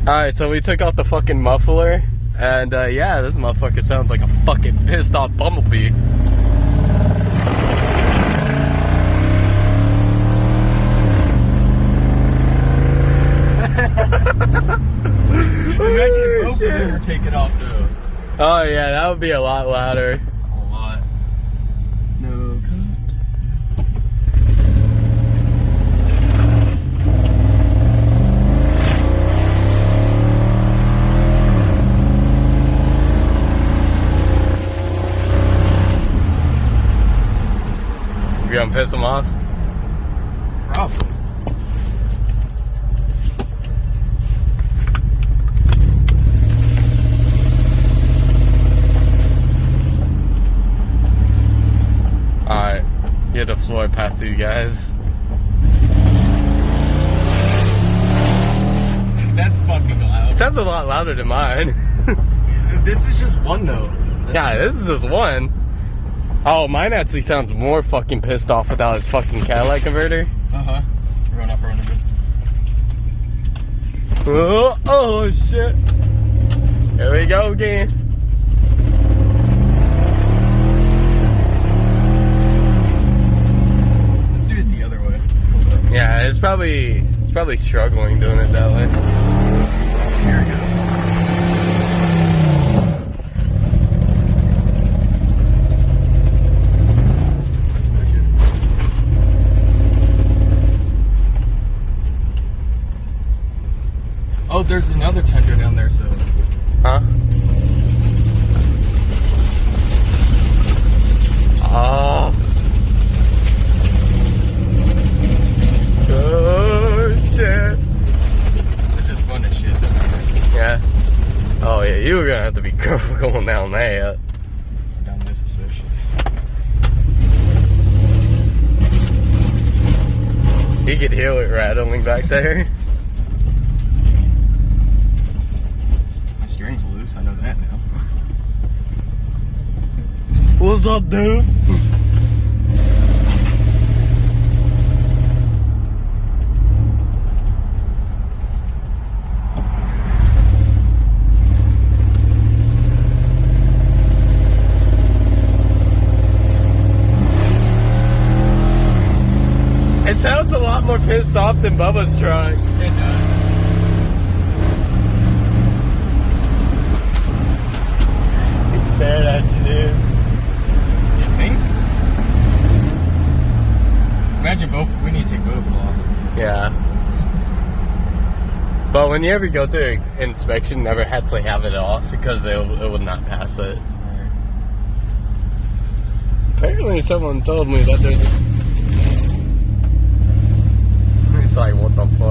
Alright, so we took out the fucking muffler, and yeah, this motherfucker sounds like a fucking pissed off bumblebee. Imagine if both of them were taken off though. Oh yeah, that would be a lot louder. A lot. No cops. You gonna piss them off? Probably. Alright, you have to floor past these guys. That's fucking loud. It sounds a lot louder than mine. This is just one though. Yeah, this is just one. Oh, mine actually sounds more fucking pissed off without its fucking Cadillac converter. Uh-huh. We're going off road number. Oh shit. Here we go again. Let's do it the other way. Yeah, it's probably struggling doing it that way. Here we go. Oh, there's another tender down there, so. Huh? Oh. Oh shit. This is fun as shit. Yeah. Oh yeah, you were gonna have to be careful going down there. Down this especially. You could hear it rattling back there. My steering's loose, I know that now. What's up, dude? It sounds a lot more pissed off than Bubba's truck. It does. He's staring at you, dude. You think? Imagine both. We need to take both off. Yeah. But when you ever go to inspection, never actually have it off because it would not pass it. Apparently someone told me that there's a... It's like, what the fuck?